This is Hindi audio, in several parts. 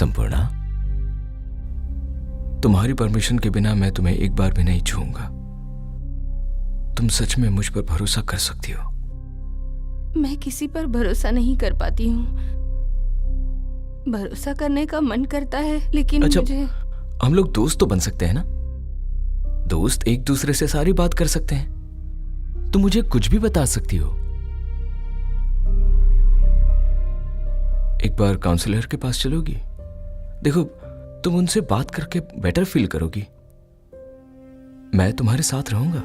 संपूर्णा, तुम्हारी परमिशन के बिना मैं तुम्हें एक बार भी नहीं छूऊंगा। तुम सच में मुझ पर भरोसा कर सकती हो? मैं किसी पर भरोसा नहीं कर पाती हूँ। भरोसा करने का मन करता है लेकिन अच्छा, मुझे... हम लोग दोस्त तो बन सकते हैं ना? दोस्त एक दूसरे से सारी बात कर सकते हैं। तुम मुझे कुछ भी बता सकती हो। एक बार काउंसलर के पास चलोगी? देखो, तुम उनसे बात करके बेटर फील करोगी। मैं तुम्हारे साथ रहूंगा।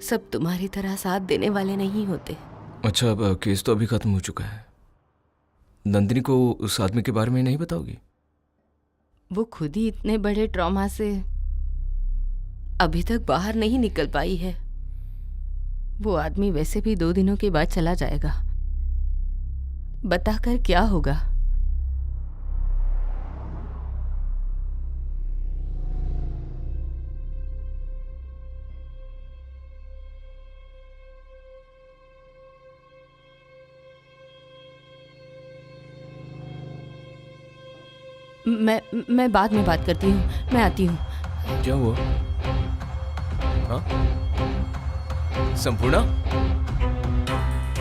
सब तुम्हारी तरह साथ देने वाले नहीं होते। अच्छा, अब केस तो अभी खत्म हो चुका है। नंदिनी को उस आदमी के बारे में नहीं बताओगी? वो खुद ही इतने बड़े ट्रॉमा से अभी तक बाहर नहीं निकल पाई है। वो आदमी वैसे भी 2 दिनों के बाद चला जाएगा। बताकर क्या होगा? मैं बाद में बात करती हूँ। मैं आती हूँ। क्या हुआ? हाँ? संपूर्णा?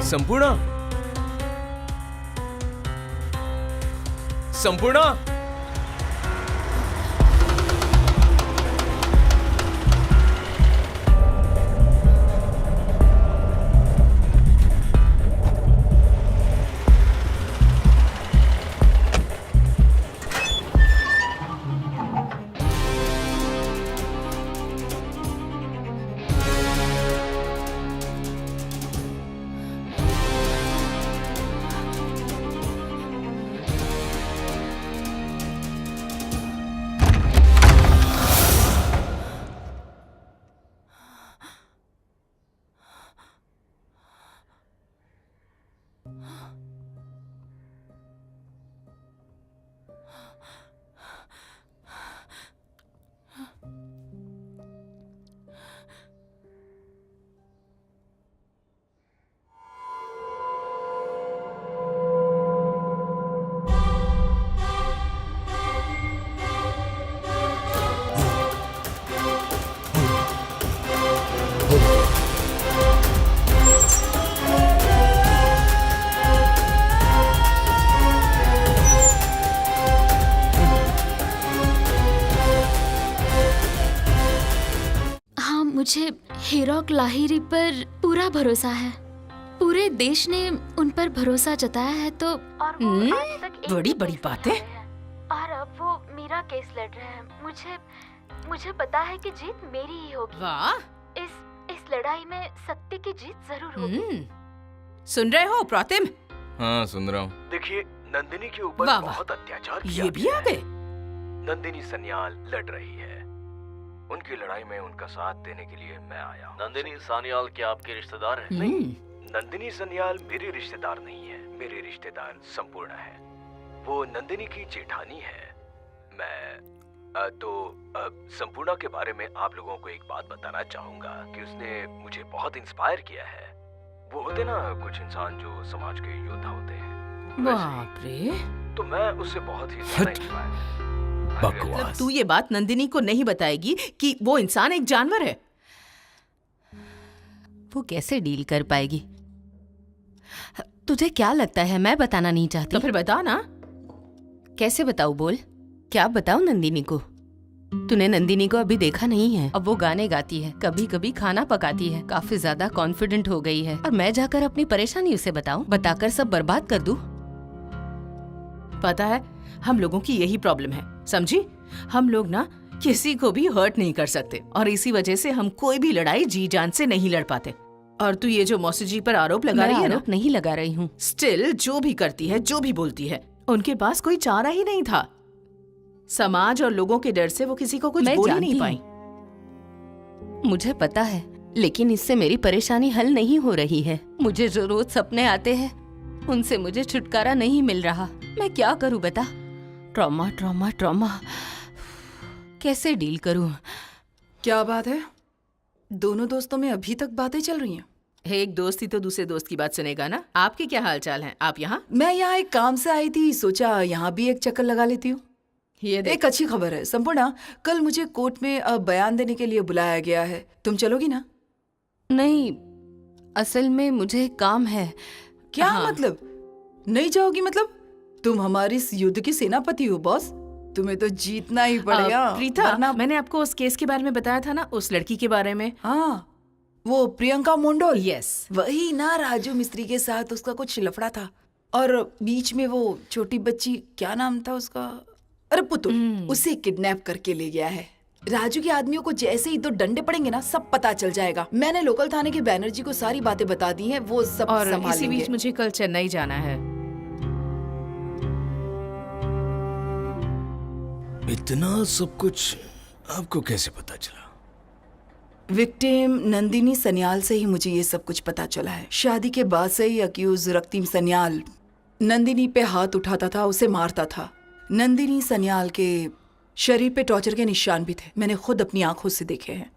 संपूर्णा? संपूर्णा? मुझे हीरोक लाहिरी पर पूरा भरोसा है। पूरे देश ने उन पर भरोसा जताया है तो और वो आज तक एक बड़ी भी बड़ी केस बातें। नहीं हारे हैं। और अब वो मेरा केस लड़ रहे हैं। मुझे पता है कि जीत मेरी ही होगी। वाह, इस लड़ाई में सत्य की जीत जरूर होगी। सुन रहे हो प्रोतिम? हाँ, सुन रहा हूँ। देखिए, नंदिनी के ऊपर वाह, वाह। बहुत अत्याचार किया ये भी गया आ है। गए। नंदिनी सन्याल लड़ रही है। उनकी लड़ाई में उनका साथ देने के लिए मैं आया हूँ। नंदिनी सान्याल क्या आपके रिश्तेदार हैं? नहीं, नंदिनी सन्याल मेरे रिश्तेदार नहीं है। मेरे रिश्तेदार संपूर्ण है। वो नंदिनी की जेठानी है। संपूर्णा के बारे में आप लोगों को एक बात बताना चाहूंगा कि उसने मुझे बहुत इंस्पायर किया है। वो होते ना कुछ इंसान जो समाज के योद्धा होते हैं, वैसे ही। बाप रे, तो मैं उससे बहुत ही ज्यादा इंस्पायर। बकवास। तू ये बात नंदिनी को नहीं बताएगी कि वो इंसान एक जानवर है? वो कैसे डील कर पाएगी? तुझे क्या लगता है मैं बताना नहीं चाहती? तो फिर बता ना। कैसे बताऊं? बोल, क्या बताऊं नंदिनी को? तूने नंदिनी को अभी देखा नहीं है। अब वो गाने गाती है, कभी कभी खाना पकाती है, काफी ज्यादा कॉन्फिडेंट हो गई है। और मैं जाकर अपनी परेशानी उसे बताऊं? बताकर सब बर्बाद कर दूं? पता है, हम लोगों की यही प्रॉब्लम है, समझी? हम लोग ना किसी को भी हर्ट नहीं कर सकते और इसी वजह से हम कोई भी लड़ाई जी जान से नहीं लड़ पाते। और तू ये जो मौसी जी पर आरोप लगा रही है ना, आरोप नहीं लगा रही हूँ। स्टिल जो भी करती है, जो भी बोलती है, उनके पास कोई चारा ही नहीं था। समाज और लोगों के डर से वो किसी को कुछ मैं बोल ही जानती नहीं हूँ। पाई। मुझे पता है, लेकिन इससे मेरी परेशानी हल नहीं हो रही है। मुझे जो रोज सपने आते हैं उनसे मुझे छुटकारा नहीं मिल रहा। मैं क्या करूं बता? ट्रॉमा ट्रॉमा ट्रॉमा, कैसे डील करूं? क्या बात है? दोनों दोस्तों में अभी तक बातें चल रही हैं। एक दोस्त ही तो दूसरे दोस्त की बात सुनेगा ना। आपके क्या हाल चाल हैं? आप यहाँ? मैं यहाँ एक काम से आई थी, सोचा यहाँ भी एक चक्कर लगा लेती हूँ। ये देख। एक अच्छी खबर है संपूर्णा, कल मुझे कोर्ट में बयान देने के लिए बुलाया गया है। तुम चलोगी ना? नहीं, असल में मुझे काम है। क्या हाँ। मतलब नहीं जाओगी? मतलब तुम हमारी इस युद्ध की सेनापति हो बॉस, तुम्हें तो जीतना ही पड़ेगा। प्रीता, वरना- मैंने आपको उस केस के बारे में बताया था ना, उस लड़की के बारे में। हाँ, वो प्रियंका मोंडोल। यस। वही ना, राजू मिस्त्री के साथ उसका कुछ लफड़ा था, और बीच में वो छोटी बच्ची, क्या नाम था उसका, अरे पुतुल, उसे किडनैप करके ले गया है। राजू के आदमियों को जैसे ही 2 डंडे पड़ेंगे ना, सब पता चल जाएगा। मैंने लोकल थाने के बैनर्जी को सारी बातें बता दी हैं, वो सब और इसी संभालेंगे। बीच मुझे कल चेन्नई जाना है। इतना सब कुछ आपको कैसे पता चला? विक्टिम नंदिनी सन्याल से ही मुझे ये सब कुछ पता चला है। शादी के बाद से ही अक्यूज रक्तिम सन्याल नंदिनी पे हाथ उठाता था, उसे मारता था। नंदिनी सन्याल के शरीर पे टॉर्चर के निशान भी थे, मैंने खुद अपनी आंखों से देखे हैं।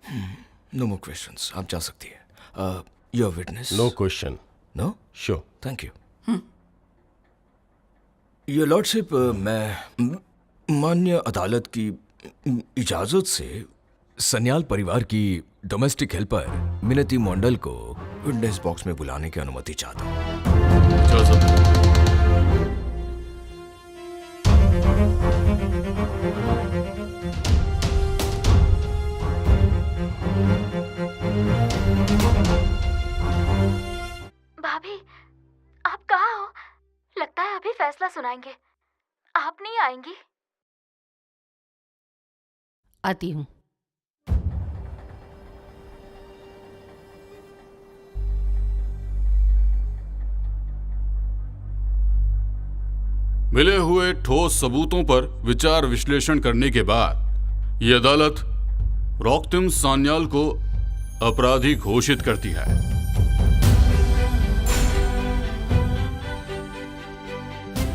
नो मोर क्वेश्चंस, आप जा सकती हैं। Your witness? No question. No? Sure. Thank you. Your lordship, मैं मान्य अदालत की इजाजत से सन्याल परिवार की डोमेस्टिक हेल्पर मिनती मोंडल को विटनेस बॉक्स में बुलाने की अनुमति चाहता हूँ। चलो सब। भाभी, आप कहाँ हो? लगता है अभी फैसला सुनाएंगे। आप नहीं आएंगी? आती हूँ। मिले हुए ठोस सबूतों पर विचार विश्लेषण करने के बाद ये अदालत रॉक्तिम सान्याल को अपराधी घोषित करती है।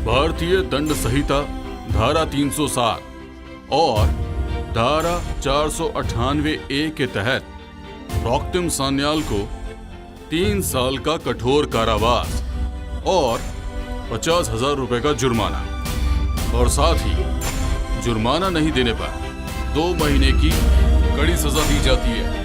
भारतीय दंड संहिता धारा 307 और धारा 498A के तहत रॉक्तिम सान्याल को 3 साल का कठोर कारावास और 50,000 रुपए का जुर्माना, और साथ ही जुर्माना नहीं देने पर 2 महीने की कड़ी सजा दी जाती है।